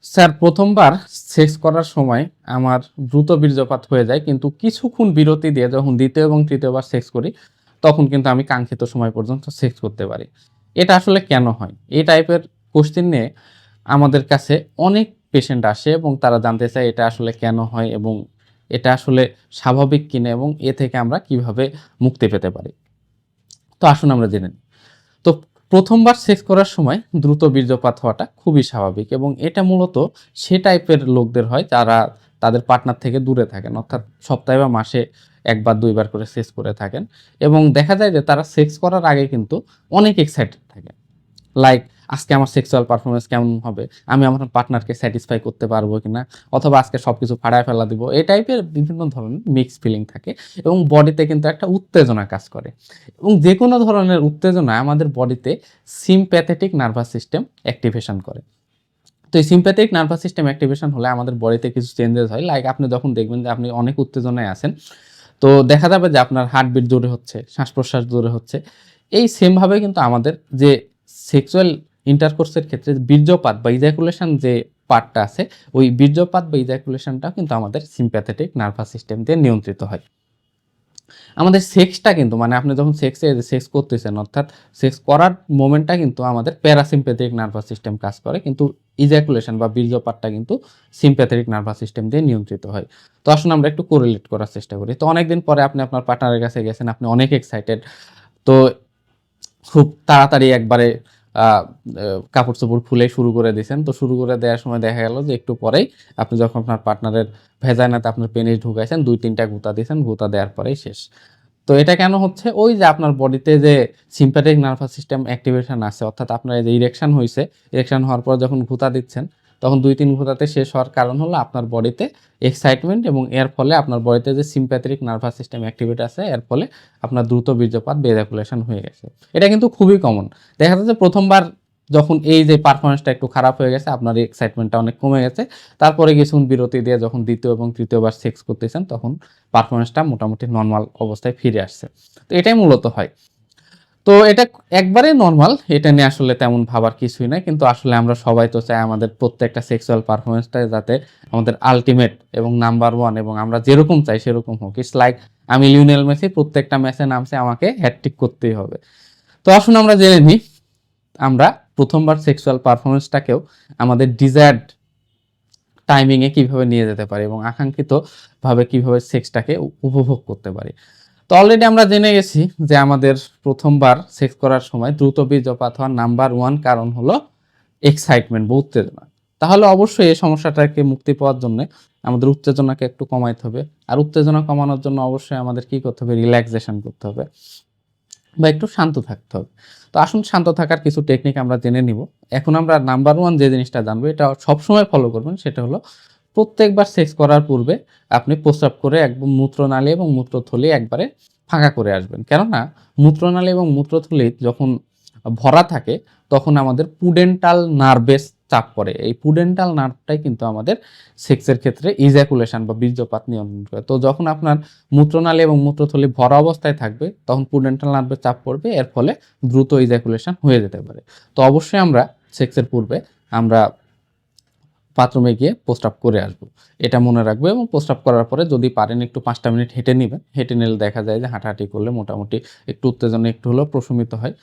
Sir প্রথমবার sex করার সময় আমার দ্রুত বীর্যপাত হয়ে যায়, কিন্তু কিছুক্ষণ বিরতি দিয়ে যখন দ্বিতীয় এবং তৃতীয়বার সেক্স করি তখন কিন্তু আমি কাঙ্ক্ষিত সময় পর্যন্ত সেক্স করতে পারি। এটা আসলে কেন হয়? এই টাইপের কোশ্চেন নিয়ে আমাদের কাছে অনেক পেশেন্ট আসে এবং তারা জানতে চায় এটা আসলে কেন হয় এবং এটা আসলে স্বাভাবিক কিনা এবং এ থেকে আমরা কিভাবে মুক্তি পেতে পারি। তো আসুন আমরা জেনে নিই। তো প্রথমবার সেক্স করার সময় দ্রুত বীর্যপাত হওয়াটা খুবই স্বাভাবিক এবং এটা মূলত সে টাইপের লোকদের হয় যারা তাদের পার্টনার থেকে দূরে থাকেন, অর্থাৎ সপ্তাহে বা মাসে একবার দুইবার করে সেক্স করে থাকেন এবং দেখা যায় যে তারা সেক্স করার আগে কিন্তু অনেক এক্সাইটেড থাকে, লাইক আজকে আমার সেক্সুয়াল পারফরমেন্স কেমন হবে, আমি আমার পার্টনারকে স্যাটিসফাই করতে পারবো কিনা, অথবা আজকে সবকিছু ফাড়ায় ফেলা দিব, এই টাইপের বিভিন্ন ধরনের মিক্স ফিলিং থাকে এবং বডিতে কিন্তু একটা উত্তেজনা কাজ করে এবং যে কোনো ধরনের উত্তেজনা আমাদের বডিতে সিম্প্যাথেটিক নার্ভাস সিস্টেম অ্যাক্টিভেশন করে। তো এই সিম্প্যাথেটিক নার্ভাস সিস্টেম অ্যাক্টিভেশন হলে আমাদের বডিতে কিছু চেঞ্জেস হয়, লাইক আপনি যখন দেখবেন যে আপনি অনেক উত্তেজনায় আছেন, তো দেখা যাবে যে আপনার হার্টবিট জোরে হচ্ছে, শ্বাস প্রশ্বাস জোরে হচ্ছে। এই সেমভাবে কিন্তু আমাদের যে সেক্সুয়াল ইন্টারকোর্সের ক্ষেত্রে বীর্যপাত বা ইজাকুলেশন যে পার্টটা আছে, ওই বীর্যপাত বা ইজাকুলেশনটা কিন্তু আমাদের সিম্প্যাথেটিক নার্ভাস সিস্টেম দিয়ে নিয়ন্ত্রিত হয়। আমাদের সেক্সটা কিন্তু মানে আপনি যখন সেক্স করতেছেন, অর্থাৎ সেক্স করার মোমেন্টটা কিন্তু আমাদের প্যারাসিম্প্যাথেটিক নার্ভাস সিস্টেম কাজ করে, কিন্তু ইজাকুলেশন বা বীর্যপাতটা কিন্তু সিম্প্যাথেটিক নার্ভাস সিস্টেম দিয়ে নিয়ন্ত্রিত হয়। তো আসুন আমরা একটু কোরিলেট করার চেষ্টা করি। তো অনেকদিন পরে আপনি আপনার পার্টনারের কাছে গেছেন, আপনি অনেক এক্সাইটেড, তো খুব তাড়াতাড়ি একবারে কাপড় চোপড় খুলে শুরু করে দিয়েছেন। তো শুরু করে দেওয়ার সময় দেখা গেল যে একটু পরেই আপনি যখন আপনার পার্টনারের ভেজাইনাতে আপনার পেনিস ঢুকাইছেন, ২-৩টা গুঁতা দিয়েছেন, গুঁতা দেওয়ার পরেই শেষ। তো এটা কেন হচ্ছে? ওই যে আপনার বডিতে যে সিম্প্যাথেটিক নার্ভাস সিস্টেম অ্যাক্টিভেশন আছে, অর্থাৎ আপনার এই যে ইরেকশন হইছে, ইরেকশন হওয়ার পর যখন গুঁতা দিচ্ছেন, তখন ২-৩ গুঁতাতে শেষ হওয়ার কারণ হলো আপনার বডিতে এক্সাইটমেন্ট এবং এর ফলে আপনার বডিতে যে সিম্প্যাথেটিক নার্ভাস সিস্টেম অ্যাক্টিভিটি আছে, এর ফলে আপনার দ্রুত বীর্যপাত বা ইজাকুলেশন হয়ে গেছে। এটা কিন্তু খুবই কমন। দেখা যাচ্ছে প্রথমবার যখন এই যে পারফরমেন্সটা একটু খারাপ হয়ে গেছে, আপনার এক্সাইটমেন্টটা অনেক কমে গেছে, তারপরে কিছুক্ষণ বিরতি দিয়ে যখন দ্বিতীয় এবং তৃতীয়বার সেক্স করতেছেন, তখন পারফরমেন্সটা মোটামুটি নর্মাল অবস্থায় ফিরে আসছে। তো এটাই মূলত হয়। তো এটা একবারে নর্মাল, এটা নিয়ে আসলে তেমন ভাবার কিছুই নাই, কিন্তু আসলে আমরা সবাই তো চাই আমাদের প্রত্যেকটা সেক্সুয়াল পারফরমেন্সটা যাতে আমাদের আলটিমেট এবং নাম্বার ওয়ান এবং আমরা যেরকম চাই সেরকম হোক। ইটস লাইক আমি লিওনেল মেসি, প্রত্যেকটা ম্যাচে নামছে, আমাকে হ্যাটট্রিক করতেই হবে। তো আসুন আমরা জেনে নিই আমরা প্রথমবার সেক্সুয়াল পারফরমেন্সটাকেও আমাদের ডিজায়ার্ড টাইমিংয়ে কিভাবে নিয়ে যেতে পারি এবং আকাঙ্ক্ষিত ভাবে কিভাবে সেক্সটাকে উপভোগ করতে পারি। তো অলরেডি আমরা জেনে গেছি যে আমাদের প্রথমবার সেক্স করার সময় দ্রুত বীর্যপাত হওয়ার নাম্বার ওয়ান কারণ হলো এক্সাইটমেন্ট বা উত্তেজনা। তাহলে অবশ্যই এই সমস্যাটাকে মুক্তি পাওয়ার জন্য আমাদের উত্তেজনাকে একটু কমাইতে হবে। আর উত্তেজনা কমানোর জন্য অবশ্যই আমাদের কি করতে হবে? রিল্যাক্সেশন করতে হবে বা একটু শান্ত থাকতে হবে। তো আসুন শান্ত থাকার কিছু টেকনিক আমরা জেনে নিব। এখন আমরা নাম্বার ওয়ান যে জিনিসটা জানবো, এটা সবসময় ফলো করবেন, সেটা হলো প্রত্যেকবার সেক্স করার পূর্বে আপনি প্রস্রাব করে একদম মূত্রনালী এবং মূত্রথলি একবারে ফাঁকা করে আসবেন। কেননা মূত্রনালী এবং মূত্রথলি যখন ভরা থাকে তখন আমাদের পুডেন্টাল নার্ভে চাপ পড়ে। এই পুডেন্টাল নার্ভটাই কিন্তু আমাদের সেক্সের ক্ষেত্রে ইজাকুলেশন বা বীর্যপাত নিয়ন্ত্রণ করে। তো যখন আপনার মূত্রনালী এবং মূত্রথলি ভরা অবস্থায় থাকবে তখন পুডেন্টাল নার্ভে চাপ পড়বে, এর ফলে দ্রুত ইজাকুলেশন হয়ে যেতে পারে। তো অবশ্যই আমরা সেক্সের পূর্বে আমরা বাথরুমে গিয়ে প্রস্রাব করে আসবো, এটা মনে রাখবো। এবং প্রস্রাব করার পরে যদি পারেন একটু 5টা মিনিট হেঁটে নেবেন। হেঁটে নিলে দেখা যায় যে হাঁটাহাঁটি করলে মোটামুটি একটু উত্তেজনা একটু হলেও প্রশমিত হয়।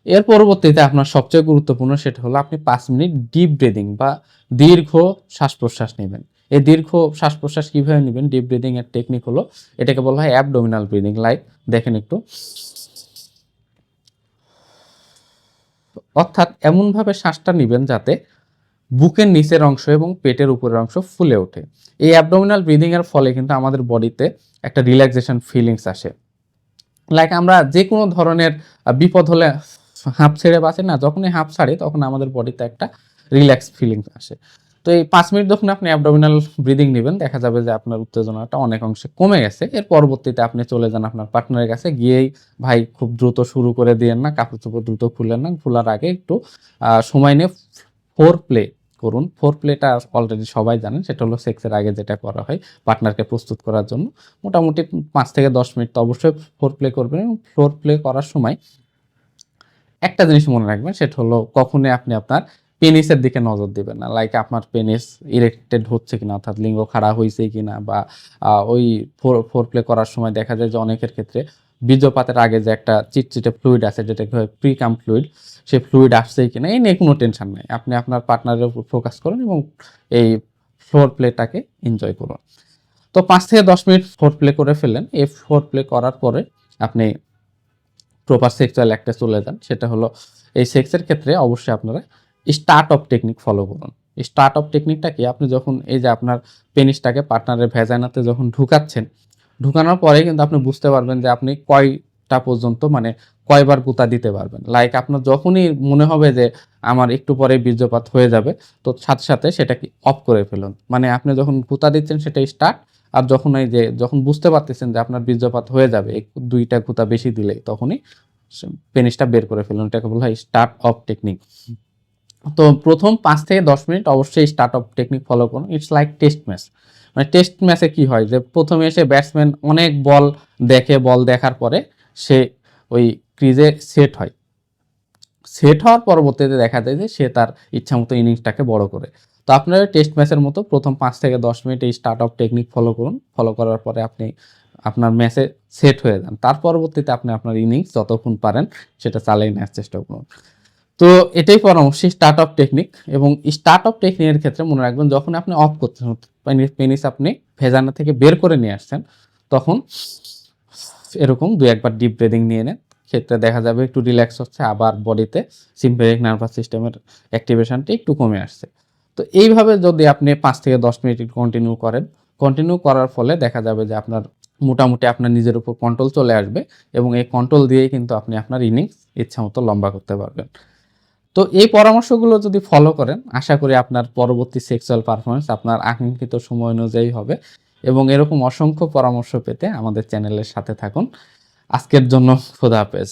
এর পরবর্তীতে আপনার সবচেয়ে গুরুত্বপূর্ণ সেটা হলো আপনি 5 মিনিট ডিপ ব্রিদিং বা দীর্ঘ শ্বাস প্রশ্বাস নেবেন। এই দীর্ঘ শ্বাস প্রশ্বাস কিভাবে নেবেন? ডিপ ব্রিদিং এর টেকনিক হলো, এটাকে বলা হয় অ্যাবডোমিনাল ব্রিদিং। লাইক দেখেন একটু, অর্থাৎ এমনভাবে শ্বাসটা নেবেন যাতে বুকের নিচের অংশ এবং পেটের উপরের অংশ ফুলে ওঠে। এই অ্যাবডোমিনাল ব্রিদিং এর ফলে কিন্তু আমাদের বডিতে একটা রিল্যাক্সেশন ফিলিংস আসে। লাইক আমরা যে কোনো ধরনের বিপদ হলে হাঁপ ছেড়ে বাঁচে না, যখনই হাঁপ ছাড়ে তখন আমাদের বডিতে একটা রিল্যাক্স ফিলিংস আসে। তো এই 5 মিনিট যখন আপনি অ্যাবডোমিনাল ব্রিদিং নেবেন, দেখা যাবে যে আপনার উত্তেজনাটা অনেক অংশে কমে গেছে। এর পরবর্তীতে আপনি চলে যান আপনার পার্টনারের কাছে, গিয়েই ভাই খুব দ্রুত শুরু করে দিয়েন না, কাপড় চোপড় দ্রুত খুললেন না, খোলার আগে একটু সময় নিয়ে ফোর প্লে করুন। ফোর প্লেটা অলরেডি সবাই জানেন, সেটা হলো সেক্সের আগে যেটা করা হয় পার্টনারকে প্রস্তুত করার জন্য। মোটামুটি 5 থেকে 10 মিনিট তো অবশ্যই ফোর প্লে করবেন এবং ফোর প্লে করার সময় একটা জিনিস মনে রাখবেন, সেটা হলো কখনোই আপনি আপনার পেনিসের দিকে নজর দিবেন না, লাইক আপনার পেনিস ইরেক্টেড হচ্ছে কিনা, অর্থাৎ লিঙ্গ খাড়া হয়েছে কিনা, বা ওই ফোর প্লে করার সময় দেখা যায় যে অনেকের ক্ষেত্রে বীর্যপাতের আগে যে একটা চিটচিটে ফ্লুইড আছে যেটাকে হয় প্রিকাম ফ্লুইড, সেই ফ্লুইড আসছে কিনা, এই নিয়ে কোনো টেনশন নেই। আপনি আপনার পার্টনারের উপর ফোকাস করুন এবং এই ফোর প্লেটাকে এনজয় করুন। তো 5 থেকে 10 মিনিট ফোর প্লে করে ফেললেন। এই ফোর প্লে করার পরে আপনি প্রপার সেক্সুয়াল অ্যাক্টে চলে যান। সেটা হলো এই সেক্সের ক্ষেত্রে অবশ্যই আপনারা স্টার্ট অফ টেকনিক ফলো করুন। স্টার্ট অফ টেকনিকটা কি? আপনি যখন এই যে আপনার পেনিসটাকে পার্টনারের ভ্যাজাইনাতে যখন ঢুকাচ্ছেন, ঢুকানোর পরে কিন্তু আপনি বুঝতে পারবেন যে আপনি কয়টা পর্যন্ত, মানে কয়বার গুতা দিতে পারবেন। লাইক আপনার যখনই মনে হবে যে আমার একটু পরে বীর্যপাত হয়ে যাবে, তো সাথে সাথে সেটাকে অফ করে ফেলুন। মানে আপনি যখন গুতা দিচ্ছেন সেটা স্টার্ট, আর যখন এই যে যখন বুঝতে পারতেছেন যে আপনার বীর্যপাত হয়ে যাবে 2টা গুতা বেশি দিলেই, তখনই পেনিসটা বের করে ফেলুন। এটাকে বলা হয় স্টার্ট অফ টেকনিক। তো প্রথম 5 থেকে 10 মিনিট অবশ্যই স্টার্ট অফ টেকনিক ফলো করুন। It's like test match. মানে টেস্ট ম্যাচে কি হয় যে প্রথমে এসে ব্যাটসম্যান অনেক বল দেখে, বল দেখার পরে সে ওই ক্রিজে সেট হয়। সেট হওয়ার পরবর্তীতে দেখা যায় যে সে তার ইচ্ছামতো ইনিংসটাকে বড় করে। তো আপনারা টেস্ট ম্যাচের মতো প্রথম 5 থেকে 10 মিনিট এই স্টার্ট অফ টেকনিক ফলো করুন। ফলো করার পরে আপনি আপনার ম্যাচে সেট হয়ে যান। তার পরবর্তীতে আপনি আপনার ইনিংস যতক্ষণ পারেন সেটা চালিয়ে নেওয়ার চেষ্টা করুন। তো এটাই পরামর্শ স্টার্ট অফ টেকনিক। এবং স্টার্ট অফ টেকনিকের ক্ষেত্রে মনে রাখবেন, যখন আপনি অফ করছেন, পেনিস আপনি ভেজানা থেকে বের করে নিয়ে আসছেন, তখন এরকম 2-1 বার ডিপ ব্রিদিং নিয়ে নেন। ক্ষেত্রে দেখা যাবে একটু রিল্যাক্স হচ্ছে, আবার বডিতে সিম্প্যাথেটিক নার্ভাস সিস্টেমের অ্যাক্টিভেশনটা একটু কমে আসছে। তো এইভাবে যদি আপনি 5 থেকে 10 মিনিট কন্টিনিউ করেন, কন্টিনিউ করার ফলে দেখা যাবে যে আপনার মোটামুটি আপনার নিজের উপর কন্ট্রোল চলে আসবে, এবং এই কন্ট্রোল দিয়েই কিন্তু আপনি আপনার ইনিংস ইচ্ছামতো লম্বা করতে পারবেন। তো এই পরামর্শগুলো যদি ফলো করেন, আশা করি আপনার পরবর্তী সেক্সুয়াল পারফরমেন্স আপনার আকাঙ্ক্ষিত সময় অনুযায়ী হবে। এবং এরকম অসংখ্য পরামর্শ পেতে আমাদের চ্যানেলের সাথে থাকুন। আজকের জন্য খোদা হাফেজ।